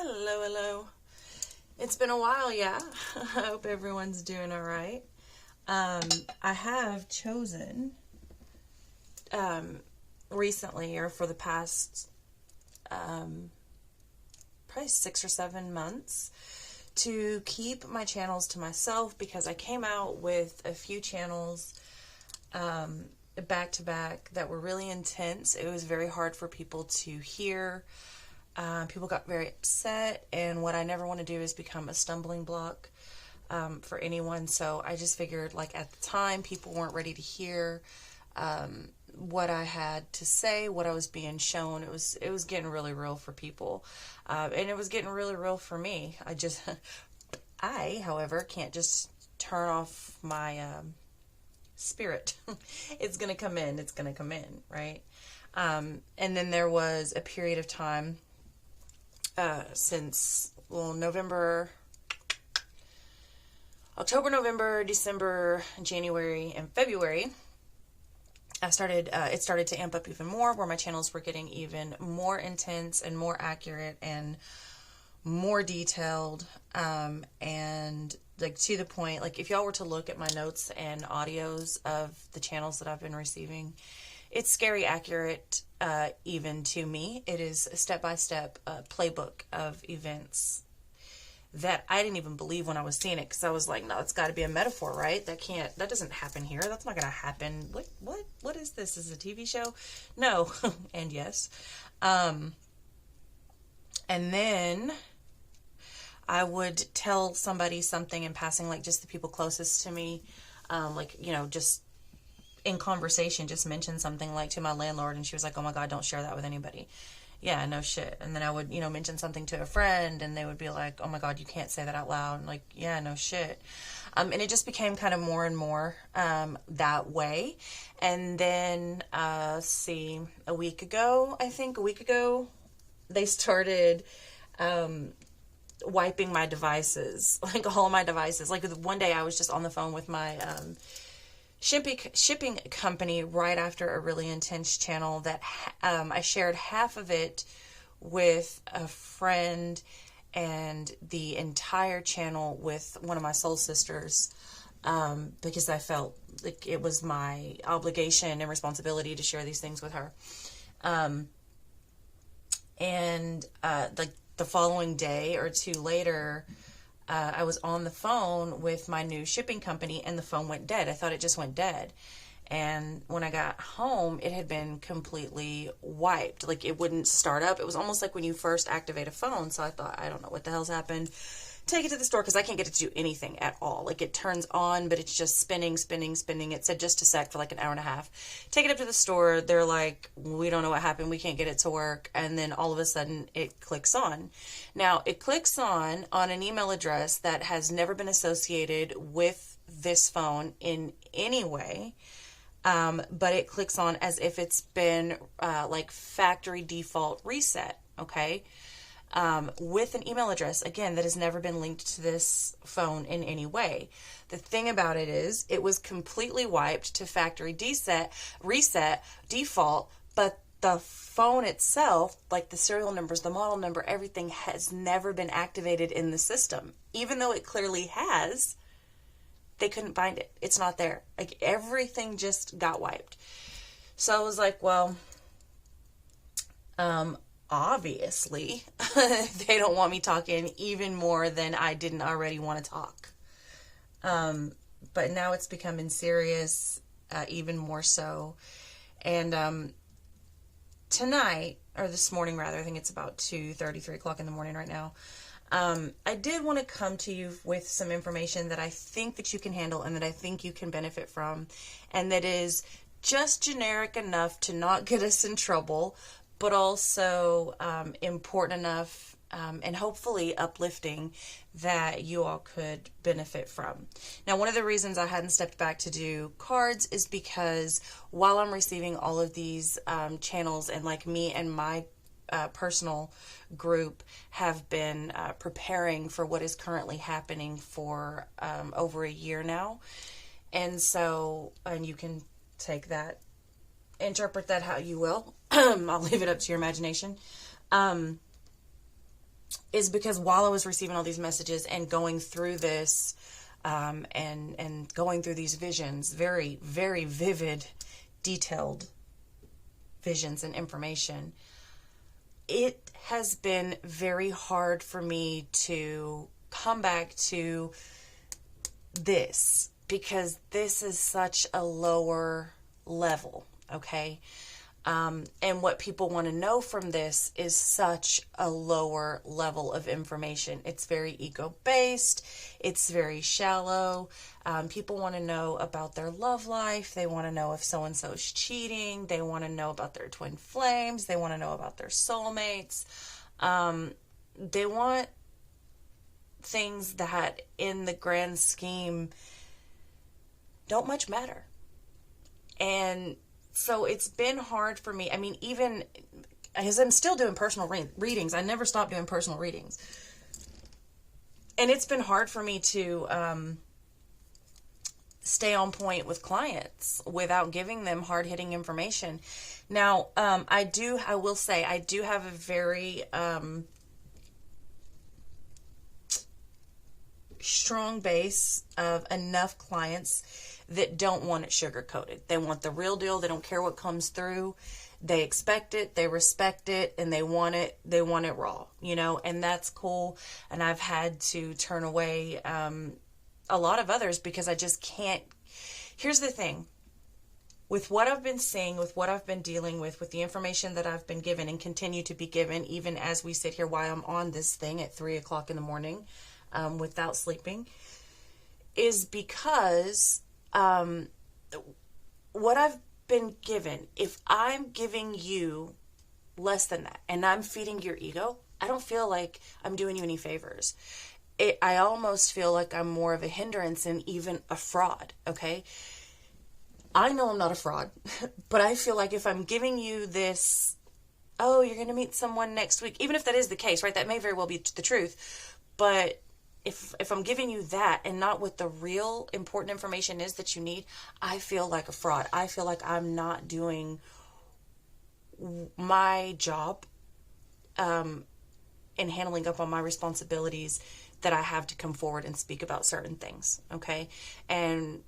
Hello, hello. It's been a while, yeah. I hope everyone's doing all right. I have chosen recently, or for the past probably 6 or 7 months, to keep my channels to myself because I came out with a few channels back to back that were really intense. It was very hard for people to hear. People got very upset, and what I never want to do is become a stumbling block for anyone. So I just figured, like, at the time, people weren't ready to hear what I had to say, what I was being shown. It was getting really real for people, and it was getting really real for me. I, however, can't just turn off my spirit. It's gonna come in. It's gonna come in, right? And then there was a period of time since, October, November, December, January, and February, it started to amp up even more, where my channels were getting even more intense and more accurate and more detailed, and like to the point, like if y'all were to look at my notes and audios of the channels that I've been receiving, it's scary accurate, even to me. It is a step-by-step playbook of events that I didn't even believe when I was seeing it, because I was like, no, it's got to be a metaphor, right? That doesn't happen here. That's not going to happen. What is this? Is this a TV show? No. And yes. And then I would tell somebody something in passing, like just the people closest to me, just in conversation, just mention something like to my landlord, and she was like, oh my God, don't share that with anybody. Yeah, no shit. And then I would, mention something to a friend, and they would be like, oh my God, you can't say that out loud. And like, yeah, no shit. And it just became kind of more and more that way. And then, a week ago, they started wiping my devices, like all my devices. Like one day I was just on the phone with my shipping company right after a really intense channel that I shared half of it with a friend and the entire channel with one of my soul sisters, because I felt like it was my obligation and responsibility to share these things with her. Like the following day or two later, I was on the phone with my new shipping company, and the phone went dead. I thought it just went dead. And when I got home, it had been completely wiped. Like, it wouldn't start up. It was almost like when you first activate a phone. So I thought, I don't know what the hell's happened. Take it to the store, because I can't get it to do anything at all. Like, it turns on, but it's just spinning. It said just a sec for like an hour and a half. Take it up to the store. They're like, we don't know what happened. We can't get it to work. And then all of a sudden it clicks on. Now, it clicks on an email address that has never been associated with this phone in any way. But it clicks on as if it's been like factory default reset. Okay. With an email address, again, that has never been linked to this phone in any way. The thing about it is, it was completely wiped to factory reset, default, but the phone itself, like the serial numbers, the model number, everything has never been activated in the system. Even though it clearly has, they couldn't find it. It's not there. Like, everything just got wiped. So I was like, well, obviously, they don't want me talking even more than I didn't already want to talk. But now it's becoming serious, even more so. And tonight, or this morning rather, I think it's about 2:30, 3 o'clock in the morning right now, I did want to come to you with some information that I think that you can handle and that I think you can benefit from, and that is just generic enough to not get us in trouble, but also important enough and hopefully uplifting that you all could benefit from. Now, one of the reasons I hadn't stepped back to do cards is because while I'm receiving all of these channels, and like me and my personal group have been preparing for what is currently happening for over a year now. And so, and you can take that, interpret that how you will. I'll leave it up to your imagination. is because while I was receiving all these messages and going through this, and going through these visions, very, very vivid, detailed visions and information, it has been very hard for me to come back to this, because this is such a lower level, okay? And what people want to know from this is such a lower level of information. It's very ego-based. It's very shallow. People want to know about their love life. They want to know if so-and-so is cheating. They want to know about their twin flames. They want to know about their soulmates. They want things that, in the grand scheme, don't much matter. And so it's been hard for me. I mean, even as I'm still doing personal readings, I never stopped doing personal readings. And it's been hard for me to stay on point with clients without giving them hard-hitting information. Now, I will say, I do have a very strong base of enough clients that don't want it sugar-coated. They want the real deal. They don't care what comes through. They expect it, they respect it, and they want it raw, you know, and that's cool. And I've had to turn away a lot of others because I just can't. Here's the thing. With what I've been seeing, with what I've been dealing with the information that I've been given and continue to be given, even as we sit here while I'm on this thing at 3 o'clock in the morning without sleeping, is because what I've been given, if I'm giving you less than that and I'm feeding your ego, I don't feel like I'm doing you any favors. I almost feel like I'm more of a hindrance and even a fraud, okay? I know I'm not a fraud, but I feel like if I'm giving you this, oh, you're going to meet someone next week, even if that is the case, right? That may very well be the truth, but if I'm giving you that and not what the real important information is that you need, I feel like a fraud. I feel like I'm not doing my job in handling up on my responsibilities that I have to come forward and speak about certain things, okay? And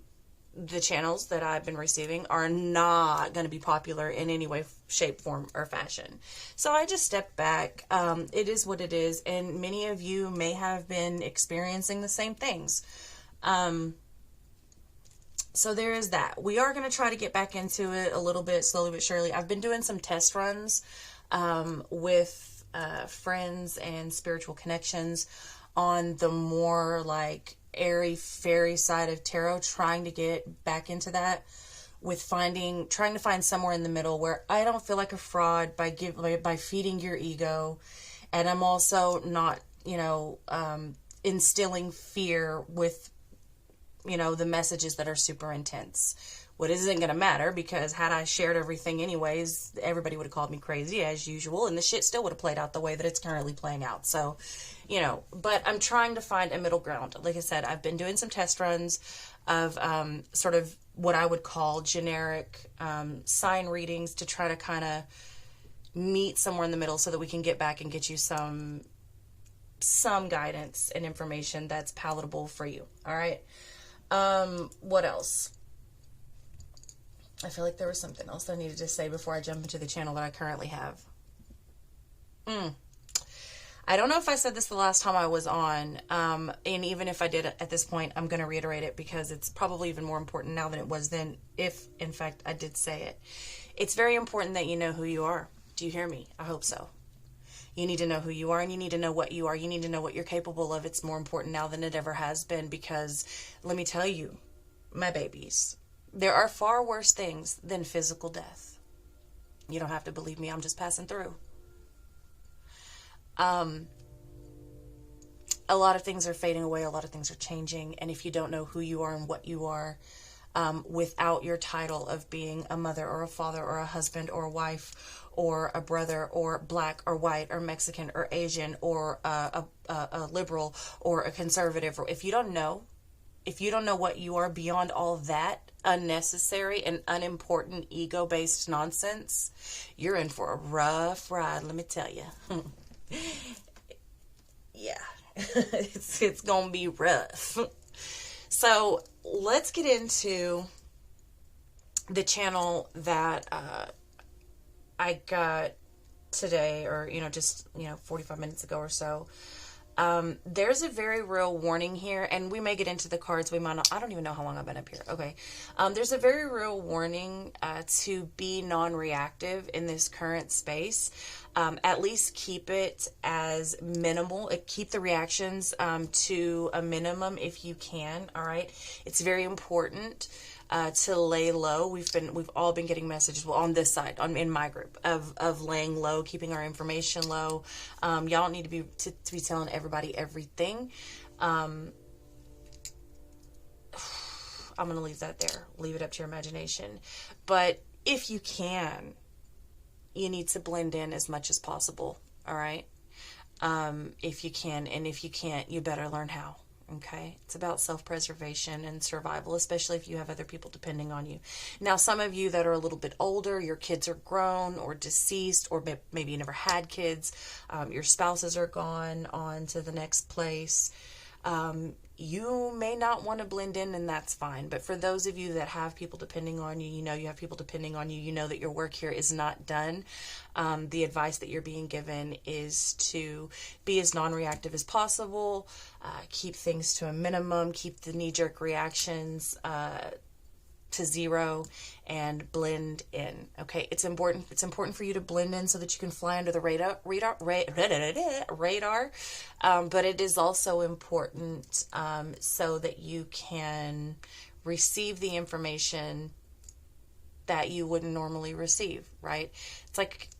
the channels that I've been receiving are not going to be popular in any way, shape, form, or fashion. So I just stepped back. It is what it is, and many of you may have been experiencing the same things. So there is that. We are going to try to get back into it a little bit, slowly but surely. I've been doing some test runs with friends and spiritual connections on the more like airy fairy side of tarot, trying to get back into that with trying to find somewhere in the middle where I don't feel like a fraud by feeding your ego, and I'm also not, instilling fear with, the messages that are super intense. What isn't going to matter, because had I shared everything anyways, everybody would have called me crazy as usual, and the shit still would have played out the way that it's currently playing out. So, but I'm trying to find a middle ground. Like I said, I've been doing some test runs of sort of what I would call generic sign readings to try to kind of meet somewhere in the middle so that we can get back and get you some guidance and information that's palatable for you. All right. What else? I feel like there was something else I needed to say before I jump into the channel that I currently have. I don't know if I said this the last time I was on, and even if I did at this point, I'm going to reiterate it because it's probably even more important now than it was then, if, in fact, I did say it. It's very important that you know who you are. Do you hear me? I hope so. You need to know who you are, and you need to know what you are. You need to know what you're capable of. It's more important now than it ever has been, because let me tell you, my babies, there are far worse things than physical death. You don't have to believe me. I'm just passing through. A lot of things are fading away. A lot of things are changing. And if you don't know who you are and what you are, without your title of being a mother or a father or a husband or a wife or a brother or black or white or Mexican or Asian or a liberal or a conservative, or if you don't know what you are beyond all that unnecessary and unimportant ego-based nonsense, you're in for a rough ride, let me tell you. It's gonna be rough. So let's get into the channel that I got today, or, just, 45 minutes ago or so. There's a very real warning here, and we may get into the cards. We might not, I don't even know how long I've been up here. Okay. There's a very real warning to be non-reactive in this current space. At least keep it as minimal. Keep the reactions to a minimum if you can. All right. It's very important to lay low. We've all been getting messages, well, on this side, in my group, of laying low, keeping our information low. Y'all don't need to be telling everybody everything. I'm going to leave that there. Leave it up to your imagination. But if you can, you need to blend in as much as possible. All right. If you can, and if you can't, you better learn how. Okay. It's about self-preservation and survival, especially if you have other people depending on you. Now, some of you that are a little bit older, your kids are grown or deceased, or maybe you never had kids. Your spouses are gone on to the next place. You may not want to blend in, and that's fine. But for those of you that have people depending on you, you have people depending on you, you know that your work here is not done. The advice that you're being given is to be as non-reactive as possible, keep things to a minimum, keep the knee-jerk reactions to zero, and blend in. Okay, it's important. It's important for you to blend in so that you can fly under the radar. But it is also important so that you can receive the information that you wouldn't normally receive. Right? It's like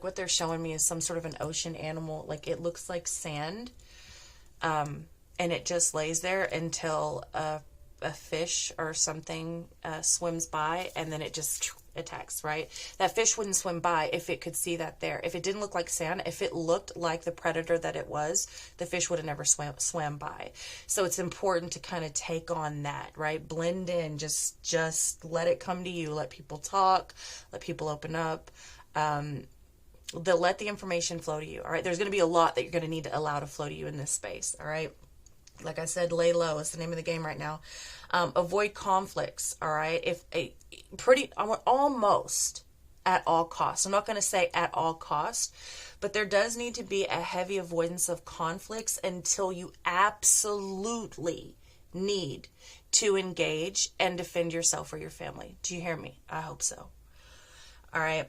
what they're showing me is some sort of an ocean animal. Like, it looks like sand. And it just lays there until a fish or something swims by, and then it just attacks, right? That fish wouldn't swim by if it could see that there. If it didn't look like sand, if it looked like the predator that it was, the fish would have never swam by. So it's important to kind of take on that, right? Blend in, just let it come to you. Let people talk, let people open up. Let the information flow to you, all right? There's going to be a lot that you're going to need to allow to flow to you in this space, all right? Like I said, lay low is the name of the game right now. Avoid conflicts, all right? Almost at all costs. I'm not going to say at all costs, but there does need to be a heavy avoidance of conflicts until you absolutely need to engage and defend yourself or your family. Do you hear me? I hope so. All right.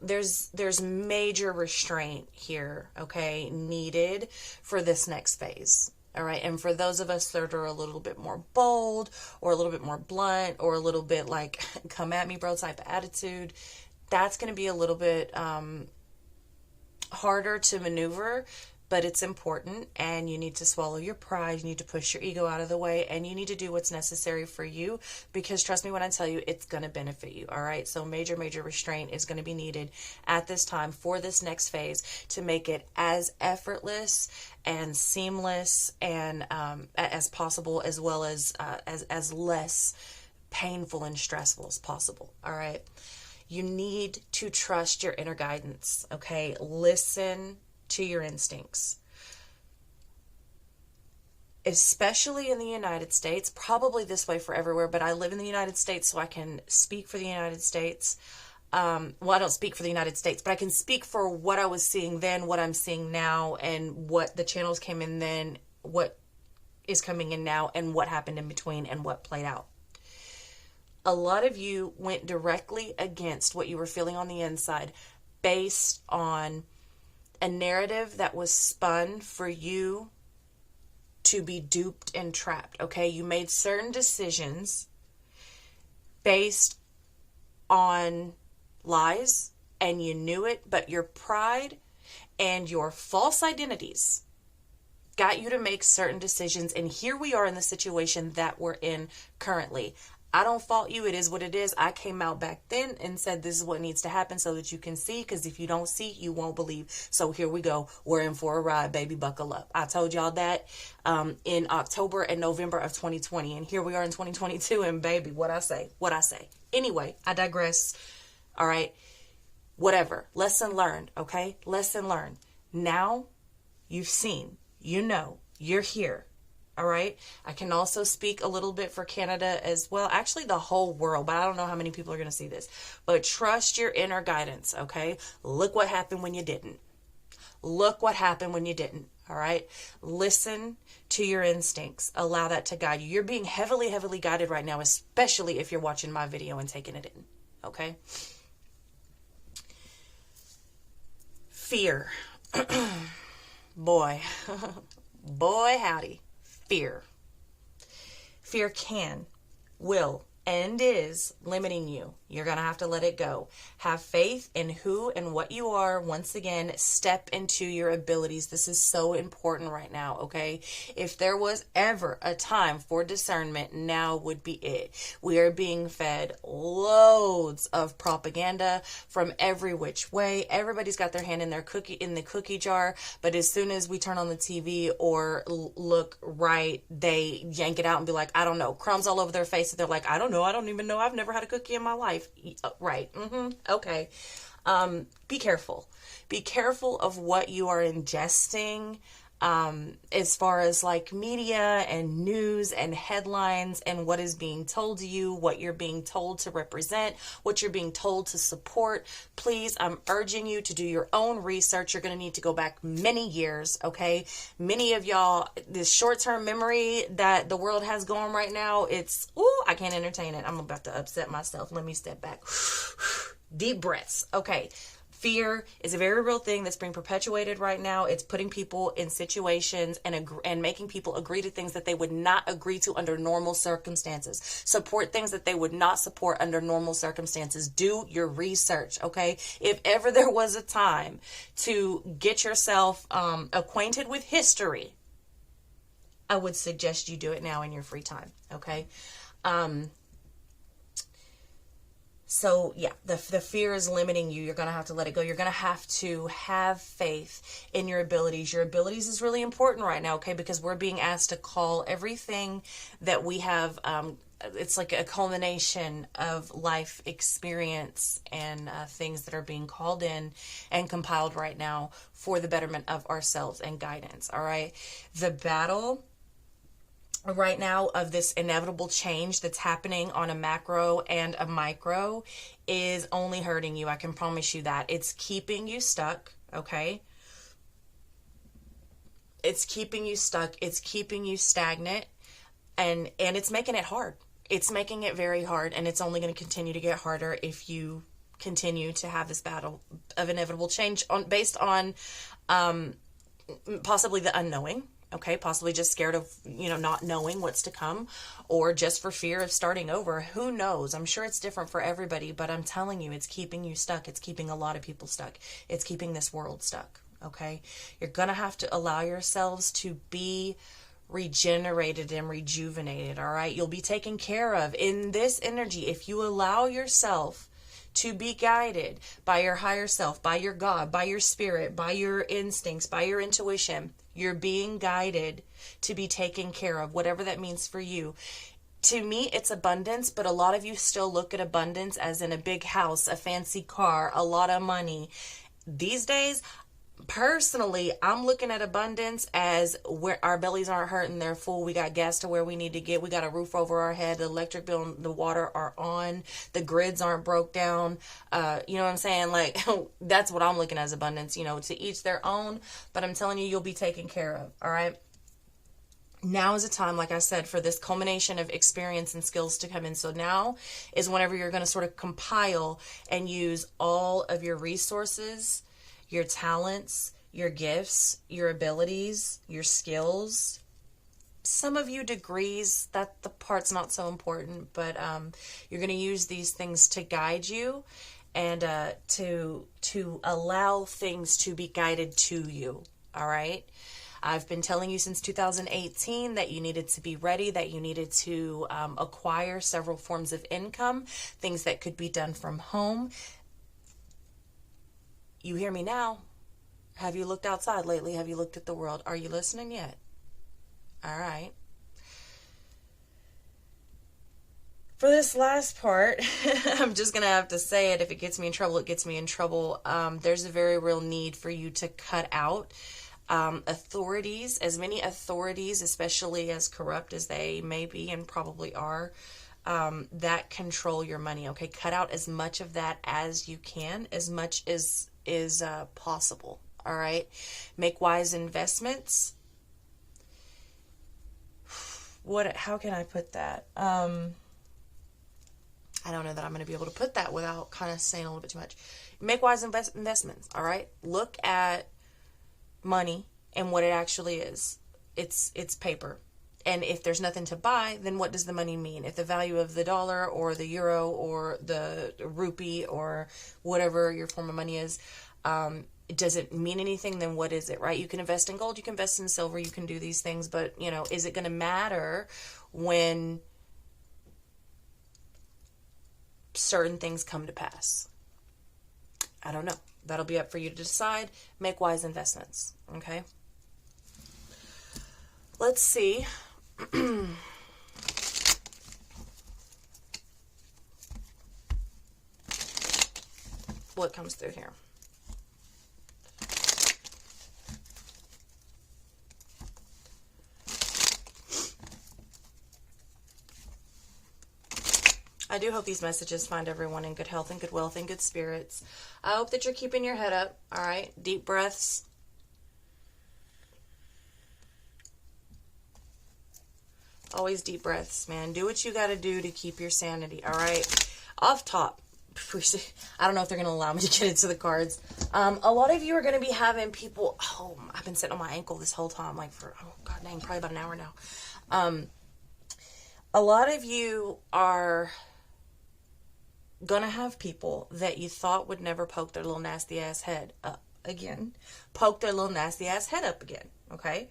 There's major restraint here, okay, needed for this next phase. All right. And for those of us that are a little bit more bold, or a little bit more blunt, or a little bit like come at me bro type of attitude, that's going to be a little bit harder to maneuver, but it's important, and you need to swallow your pride. You need to push your ego out of the way, and you need to do what's necessary for you, because trust me when I tell you, it's going to benefit you. All right. So major restraint is going to be needed at this time for this next phase to make it as effortless and seamless and as possible, as well as less painful and stressful as possible. All right. You need to trust your inner guidance. Okay. Listen to your instincts, especially in the United States. Probably this way for everywhere, but I live in the United States, so I can speak for the United States. Well, I don't speak for the United States, but I can speak for what I was seeing then, what I'm seeing now, and what the channels came in then, what is coming in now, and what happened in between, and what played out. A lot of you went directly against what you were feeling on the inside based on a narrative that was spun for you to be duped and trapped. Okay. You made certain decisions based on lies, and you knew it, but your pride and your false identities got you to make certain decisions. And here we are in the situation that we're in currently. I don't fault you. It is what it is. I came out back then and said this is what needs to happen so that you can see, because if you don't see, you won't believe. So here we go. We're in for a ride, baby. Buckle up. I told y'all that in October and November of 2020. And here we are in 2022. And baby, what I say. Anyway, I digress. All right. whatever. Lesson learned, okay? Lesson learned. Now you've seen, you know, you're here. All right. I can also speak a little bit for Canada as well. Actually, the whole world, but I don't know how many people are going to see this. But trust your inner guidance. Okay. Look what happened when you didn't. Look what happened when you didn't. All right. Listen to your instincts. Allow that to guide you. You're being heavily, heavily guided right now, especially if you're watching my video and taking it in. Okay. Fear. Boy. Boy, howdy. Fear. Fear can, will, and is limiting you. You're going to have to let it go. Have faith in who and what you are. Once again, step into your abilities. This is so important right now, okay? If there was ever a time for discernment, now would be it. We are being fed loads of propaganda from every which way. Everybody's got their hand in their cookie jar, but as soon as we turn on the TV or look right, they yank it out and be like, I don't know, crumbs all over their face. They're like, I don't know. I don't even know. I've never had a cookie in my life. Right. Okay. Be careful. Be careful of what you are ingesting, as far as like media and news and headlines and what is being told to you, what you're being told to represent, what you're being told to support. Please, I'm urging you to do your own research. You're going to need to go back many years. Okay. Many of y'all, this short-term memory that the world has going right now, I can't entertain it. I'm about to upset myself. Let me step back. Deep breaths. Okay. Fear is a very real thing that's being perpetuated right now. It's putting people in situations and making people agree to things that they would not agree to under normal circumstances. Support things that they would not support under normal circumstances. Do your research, okay? If ever there was a time to get yourself acquainted with history, I would suggest you do it now in your free time, okay? So yeah, the fear is limiting you. You're going to have to let it go. You're going to have faith in your abilities. Your abilities is really important right now, okay? Because we're being asked to call everything that we have. It's like a culmination of life experience and things that are being called in and compiled right now for the betterment of ourselves and guidance. All right. The battle right now of this inevitable change that's happening on a macro and a micro is only hurting you. I can promise you that. It's keeping you stuck, okay? It's keeping you stuck. It's keeping you stagnant, and it's making it hard. It's making it very hard, and it's only going to continue to get harder if you continue to have this battle of inevitable change based on possibly the unknowing. Okay, possibly just scared of, not knowing what's to come, or just for fear of starting over. Who knows? I'm sure it's different for everybody, but I'm telling you, it's keeping you stuck. It's keeping a lot of people stuck. It's keeping this world stuck. Okay, you're going to have to allow yourselves to be regenerated and rejuvenated. All right, you'll be taken care of in this energy if you allow yourself to be guided by your higher self, by your God, by your spirit, by your instincts, by your intuition. You're being guided to be taken care of, whatever that means for you. To me, it's abundance, but a lot of you still look at abundance as in a big house, a fancy car, a lot of money. These days, personally, I'm looking at abundance as where our bellies aren't hurting, they're full. We got gas to where we need to get. We got a roof over our head. The electric bill and the water are on. The grids aren't broke down. You know what I'm saying? Like, that's what I'm looking at as abundance, to each their own. But I'm telling you, you'll be taken care of. All right. Now is a time, like I said, for this culmination of experience and skills to come in. So now is whenever you're going to sort of compile and use all of your resources, your talents, your gifts, your abilities, your skills, some of you degrees, that the part's not so important, but you're going to use these things to guide you and to allow things to be guided to you. All right. I've been telling you since 2018 that you needed to be ready, that you needed to acquire several forms of income, things that could be done from home. You hear me now? Have you looked outside lately? Have you looked at the world? Are you listening yet? All right. For this last part, I'm just going to have to say it. If it gets me in trouble, it gets me in trouble. There's a very real need for you to cut out authorities, as many authorities, especially as corrupt as they may be and probably are, that control your money. Okay, cut out as much of that as you can, as much as is possible. All right, make wise investments. How can I put that? I don't know that I'm going to be able to put that without kind of saying a little bit too much. Make wise investments. All right, look at money and what it actually is. It's paper. And if there's nothing to buy, then what does the money mean? If the value of the dollar or the euro or the rupee or whatever your form of money is, it doesn't mean anything, then what is it, right? You can invest in gold, you can invest in silver, you can do these things, but, you know, is it going to matter when certain things come to pass? I don't know. That'll be up for you to decide. Make wise investments, okay? Let's see. What comes through here? I do hope these messages find everyone in good health and good wealth and good spirits. I hope that you're keeping your head up, all right? Deep breaths. Always deep breaths, man. Do what you got to do to keep your sanity, all right? Off top. I don't know if they're going to allow me to get into the cards. A lot of you are going to be having people... Oh, I've been sitting on my ankle this whole time, like for, oh, God dang, probably about an hour now. A lot of you are going to have people that you thought would never poke their little nasty ass head up again. Poke their little nasty ass head up again, okay?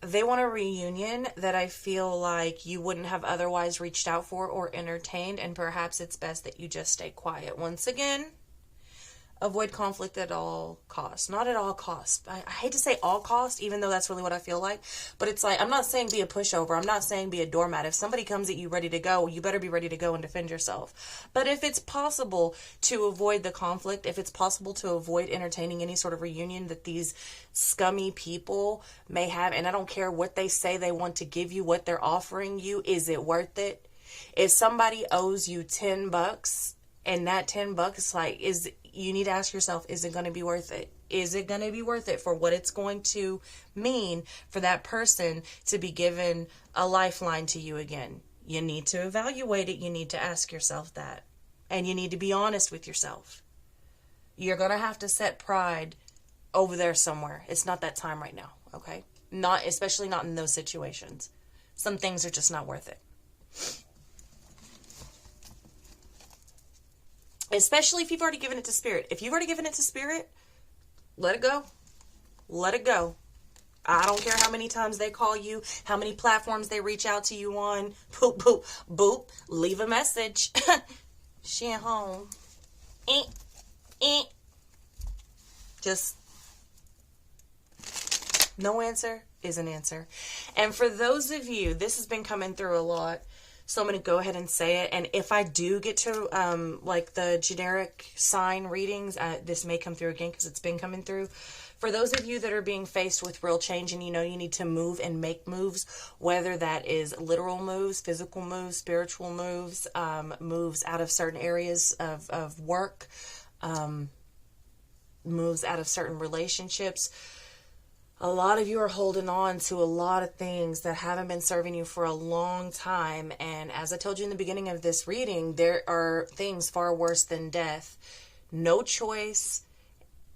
They want a reunion that I feel like you wouldn't have otherwise reached out for or entertained, and perhaps it's best that you just stay quiet. Once again, avoid conflict at all costs. Not at all costs. I hate to say all costs, even though that's really what I feel like. But it's like, I'm not saying be a pushover. I'm not saying be a doormat. If somebody comes at you ready to go, you better be ready to go and defend yourself. But if it's possible to avoid the conflict, if it's possible to avoid entertaining any sort of reunion that these scummy people may have, and I don't care what they say they want to give you, what they're offering you, is it worth it? If somebody owes you $10 and that $10, like, you need to ask yourself, is it going to be worth it? Is it going to be worth it for what it's going to mean for that person to be given a lifeline to you again? You need to evaluate it. You need to ask yourself that. And you need to be honest with yourself. You're going to have to set pride over there somewhere. It's not that time right now, okay? Especially not in those situations. Some things are just not worth it. Especially if you've already given it to Spirit. If you've already given it to Spirit, let it go. Let it go. I don't care how many times they call you, how many platforms they reach out to you on. Boop, boop, boop. Leave a message. She ain't home. Just no answer is an answer. And for those of you, this has been coming through a lot. So I'm going to go ahead and say it. And if I do get to, like, the generic sign readings, this may come through again because it's been coming through. For those of you that are being faced with real change and you know you need to move and make moves, whether that is literal moves, physical moves, spiritual moves, moves out of certain areas of work, moves out of certain relationships, a lot of you are holding on to a lot of things that haven't been serving you for a long time. And as I told you in the beginning of this reading, there are things far worse than death. No choice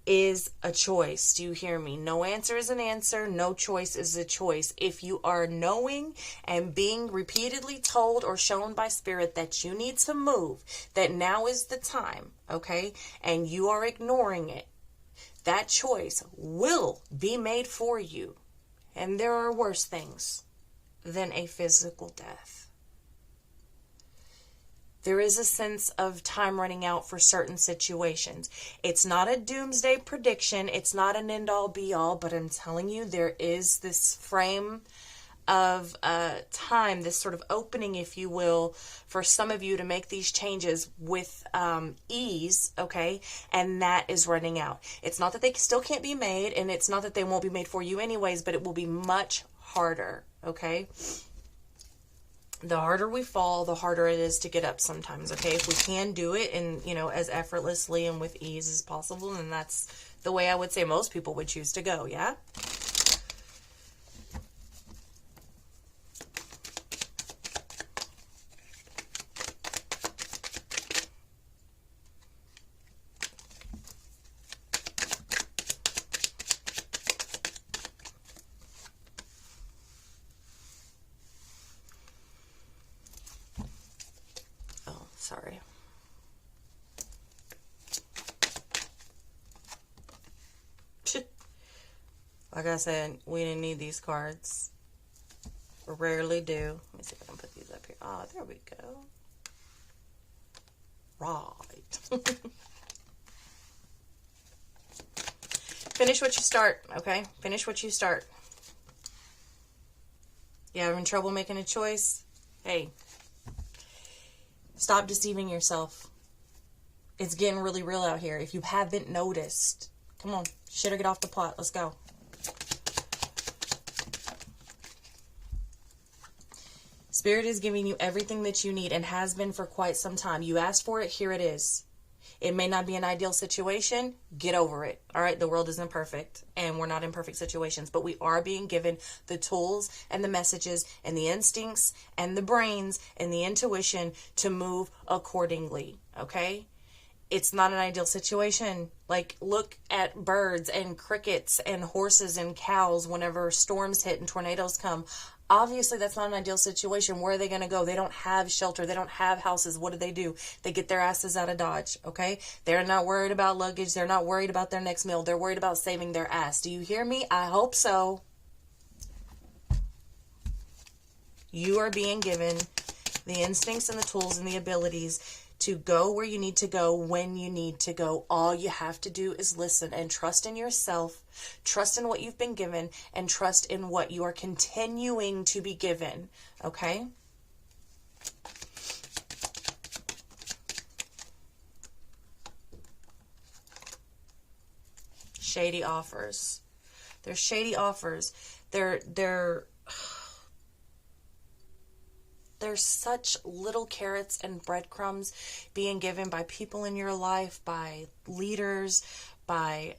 is a choice. Do you hear me? No answer is an answer. No choice is a choice. If you are knowing and being repeatedly told or shown by Spirit that you need to move, that now is the time, okay, and you are ignoring it, that choice will be made for you. And there are worse things than a physical death. There is a sense of time running out for certain situations. It's not a doomsday prediction. It's not an end-all be-all, but I'm telling you, there is this frame of time, this sort of opening, if you will, for some of you to make these changes with ease, okay? And that is running out. It's not that they still can't be made, and it's not that they won't be made for you anyways, but it will be much harder, okay? The harder we fall, the harder it is to get up sometimes, okay? If we can do it and, you know, as effortlessly and with ease as possible, then that's the way I would say most people would choose to go, yeah? Sorry. Like I said, we didn't need these cards. Rarely do. Let me see if I can put these up here. Oh, there we go. Right. Finish what you start, okay? Finish what you start. You having trouble making a choice? Hey. Stop deceiving yourself. It's getting really real out here. If you haven't noticed, come on, shit or get off the pot. Let's go. Spirit is giving you everything that you need and has been for quite some time. You asked for it, here it is. It may not be an ideal situation. Get over it. All right, the world isn't perfect and we're not in perfect situations, but we are being given the tools and the messages and the instincts and the brains and the intuition to move accordingly, okay? It's not an ideal situation. Like, look at birds and crickets and horses and cows whenever storms hit and tornadoes come. Obviously, that's not an ideal situation. Where are they going to go? They don't have shelter. They don't have houses. What do? They get their asses out of Dodge, okay? They're not worried about luggage. They're not worried about their next meal. They're worried about saving their ass. Do you hear me? I hope so. You are being given the instincts and the tools and the abilities to go where you need to go when you need to go. All you have to do is listen and trust in yourself, trust in what you've been given, and trust in what you are continuing to be given, okay? Shady offers. They're shady offers. There's such little carrots and breadcrumbs being given by people in your life, by leaders, by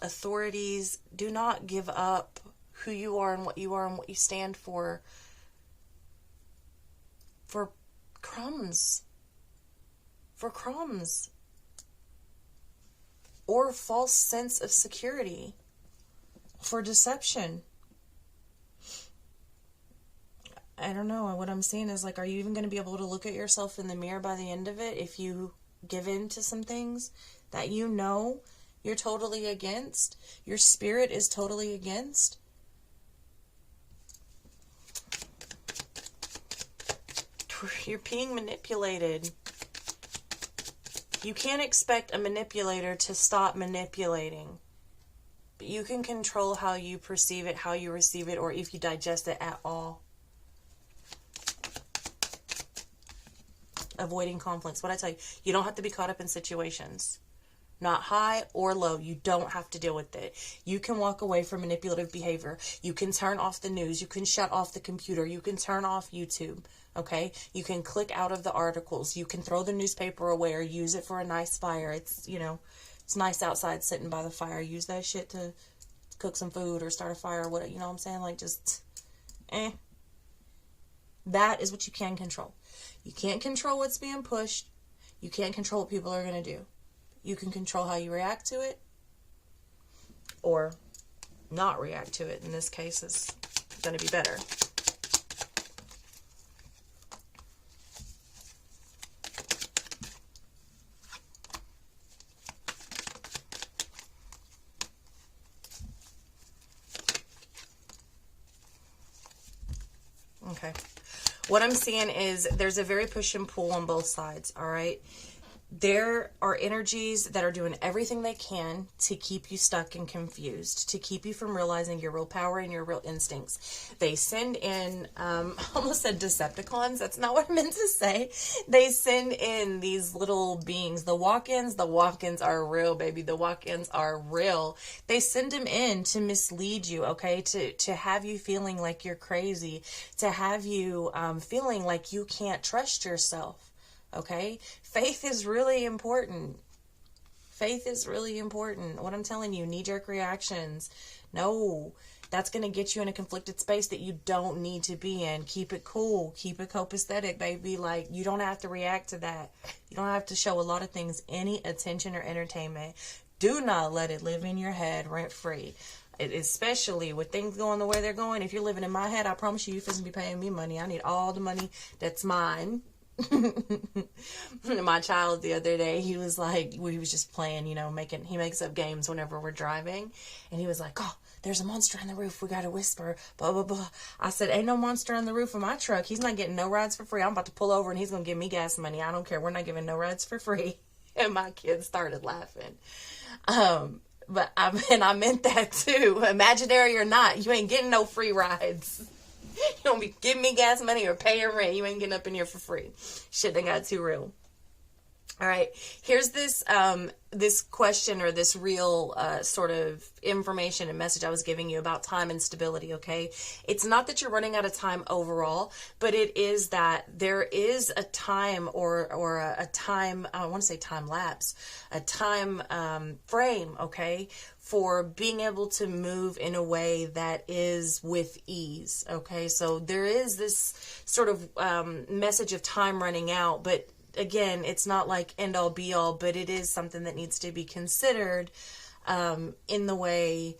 authorities. Do not give up who you are and what you stand for crumbs. For crumbs. Or false sense of security. For deception. I don't know. What I'm saying is, like, are you even going to be able to look at yourself in the mirror by the end of it if you give in to some things that you know you're totally against? Your spirit is totally against? You're being manipulated. You can't expect a manipulator to stop manipulating. But you can control how you perceive it, how you receive it, or if you digest it at all. Avoiding conflicts. What I tell you, you don't have to be caught up in situations. Not high or low. You don't have to deal with it. You can walk away from manipulative behavior. You can turn off the news. You can shut off the computer. You can turn off YouTube. Okay? You can click out of the articles. You can throw the newspaper away or use it for a nice fire. It's, you know, it's nice outside sitting by the fire. Use that shit to cook some food or start a fire or whatever. You know what I'm saying? Like, just, That is what you can control. You can't control what's being pushed. You can't control what people are going to do. You can control how you react to it or not react to it. In this case, it's going to be better. Okay. What I'm seeing is there's a very push and pull on both sides, all right? There are energies that are doing everything they can to keep you stuck and confused, to keep you from realizing your real power and your real instincts. They send in, almost said Decepticons. That's not what I meant to say. They send in these little beings, the walk-ins. The walk-ins are real, baby. The walk-ins are real. They send them in to mislead you, okay? To have you feeling like you're crazy, to have you feeling like you can't trust yourself. Okay? Faith is really important. Faith is really important. What I'm telling you, knee-jerk reactions. No, that's going to get you in a conflicted space that you don't need to be in. Keep it cool. Keep it copacetic, baby. Like, you don't have to react to that. You don't have to show a lot of things any attention or entertainment. Do not let it live in your head rent-free. Especially with things going the way they're going. If you're living in my head, I promise you, you're supposed to be paying me money. I need all the money that's mine. My child the other day, he was like, we was just playing, you know, he makes up games whenever we're driving, and he was like, oh, there's a monster on the roof, we gotta whisper, blah blah blah. I said, ain't no monster on the roof of my truck. He's not getting no rides for free. I'm about to pull over and he's gonna give me gas money. I don't care. We're not giving no rides for free. And my kids started laughing. But I meant that too, imaginary or not. You ain't getting no free rides. You don't be giving me gas money or paying rent. You ain't getting up in here for free. Shit done got too real. All right. Here's this this question, or this real sort of information and message I was giving you about time and stability, okay? It's not that you're running out of time overall, but it is that there is a time or a time, I want to say time lapse, a time frame, okay, for being able to move in a way that is with ease, okay? So there is this sort of message of time running out, but again, it's not like end all be all, but it is something that needs to be considered in the way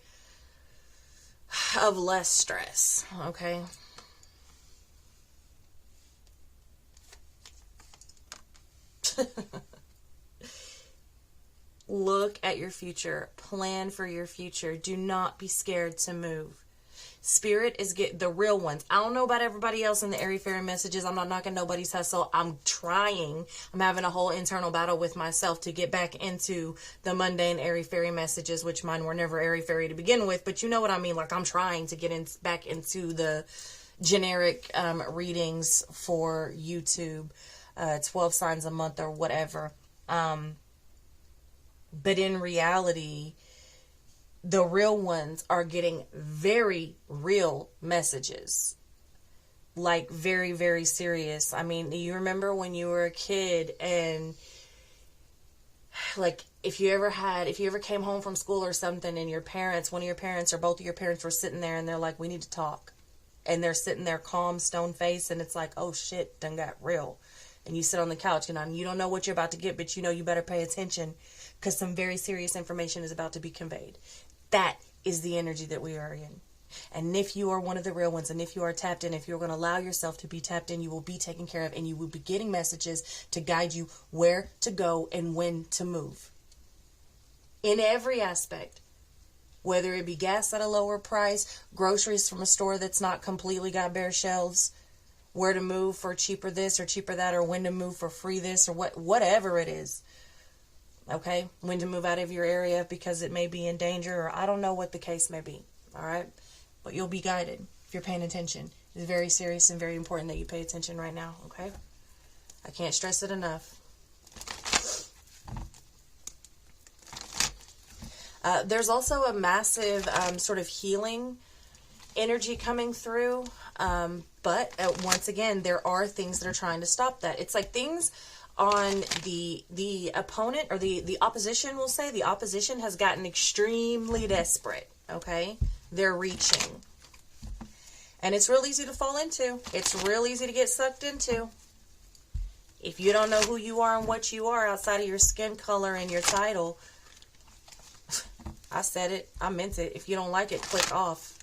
of less stress, okay? Look at your future. Plan for your future. Do not be scared to move. Spirit is the real ones. I don't know about everybody else in the airy fairy messages. I'm not knocking nobody's hustle. I'm trying. I'm having a whole internal battle with myself to get back into the mundane airy fairy messages, which mine were never airy fairy to begin with. But you know what I mean? Like, I'm trying to get back into the generic readings for YouTube, 12 signs a month or whatever. But in reality, the real ones are getting very real messages. Like, very, very serious. I mean, you remember when you were a kid and, like, if you ever came home from school or something and one of your parents or both of your parents were sitting there and they're like, we need to talk. And they're sitting there calm, stone face, and it's like, oh shit, done got real. And you sit on the couch and you don't know what you're about to get, but you know you better pay attention because some very serious information is about to be conveyed. That is the energy that we are in. And if you are one of the real ones, and if you are tapped in, if you're going to allow yourself to be tapped in, you will be taken care of, and you will be getting messages to guide you where to go and when to move. In every aspect. Whether it be gas at a lower price, groceries from a store that's not completely got bare shelves, where to move for cheaper this or cheaper that, or when to move for free this, or whatever it is. Okay? When to move out of your area because it may be in danger, or I don't know what the case may be. All right? But you'll be guided if you're paying attention. It's very serious and very important that you pay attention right now. Okay? I can't stress it enough. There's also a massive sort of healing energy coming through. But once again, there are things that are trying to stop that. It's like things on the opponent, or the opposition, we'll say. The opposition has gotten extremely desperate. Okay? They're reaching. And it's real easy to fall into. It's real easy to get sucked into. If you don't know who you are and what you are outside of your skin color and your title, I said it. I meant it. If you don't like it, click off.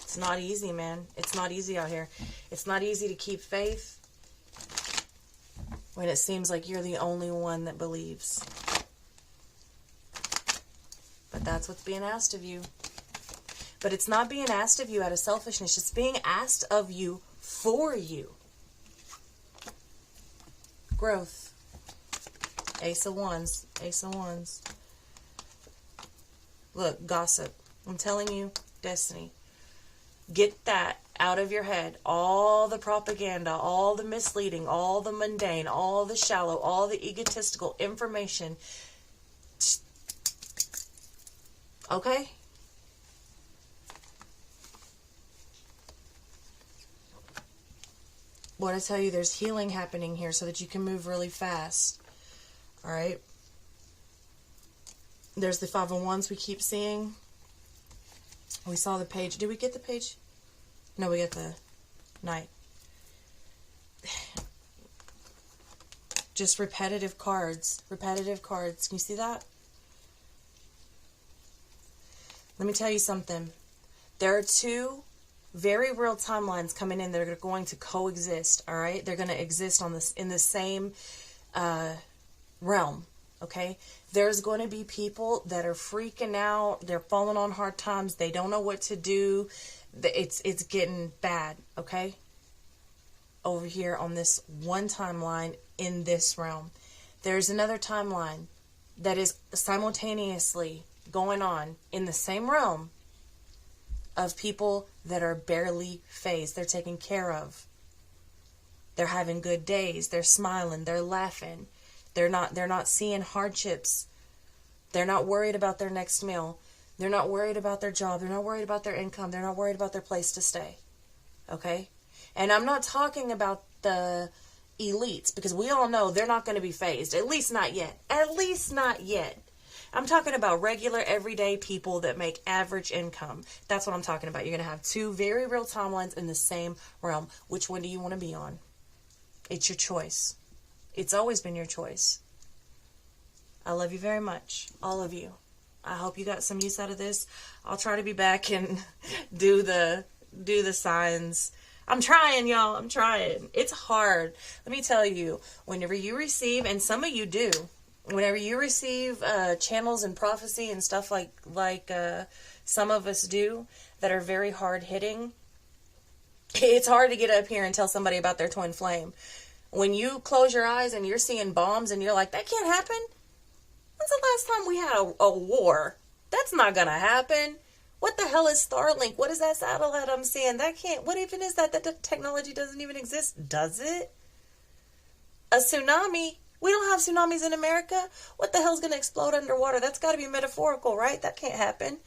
It's not easy, man. It's not easy out here. It's not easy to keep faith when it seems like you're the only one that believes. But that's what's being asked of you. But it's not being asked of you out of selfishness. It's being asked of you for you. Growth. Ace of Wands. Ace of Wands. Look, gossip. I'm telling you, destiny. Get that out of your head. All the propaganda, all the misleading, all the mundane, all the shallow, all the egotistical information. Okay? What I tell you, there's healing happening here so that you can move really fast. All right? There's the Five of Wands we keep seeing. We saw the page. Did we get the page? No, we got the Knight. Just repetitive cards. Repetitive cards. Can you see that? Let me tell you something. There are two very real timelines coming in that are going to coexist, all right? They're going to exist on this in the same realm, okay? There's going to be people that are freaking out. They're falling on hard times. They don't know what to do. It's getting bad, okay? Over here on this one timeline in this realm. There's another timeline that is simultaneously going on in the same realm of people that are barely phased. They're taken care of. They're having good days. They're smiling. They're laughing. They're not seeing hardships. They're not worried about their next meal. They're not worried about their job. They're not worried about their income. They're not worried about their place to stay. Okay? And I'm not talking about the elites, because we all know they're not going to be phased. At least not yet. At least not yet. I'm talking about regular, everyday people that make average income. That's what I'm talking about. You're going to have two very real timelines in the same realm. Which one do you want to be on? It's your choice. It's always been your choice. I love you very much. All of you. I hope you got some use out of this. I'll try to be back and do the signs. I'm trying, y'all. I'm trying. It's hard. Let me tell you, whenever you receive, and some of you do, whenever you receive channels and prophecy and stuff like some of us do that are very hard hitting, it's hard to get up here and tell somebody about their twin flame. When you close your eyes and you're seeing bombs and you're like, that can't happen. When's the last time we had a war? That's not gonna happen. What the hell is Starlink? What is that satellite I'm seeing? That can't, what even is that? That technology doesn't even exist, does it? A tsunami? We don't have tsunamis in America. What the hell's going to explode underwater? That's got to be metaphorical, right? That can't happen.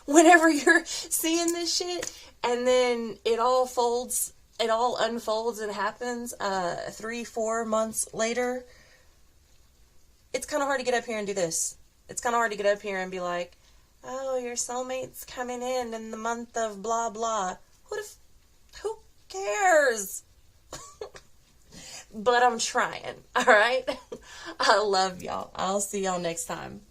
Whenever you're seeing this shit and then it all unfolds and happens 3-4 months later, it's kind of hard to get up here and do this. It's kind of hard to get up here and be like, oh, your soulmate's coming in the month of blah, blah. Who cares? But I'm trying, all right? I love y'all. I'll see y'all next time.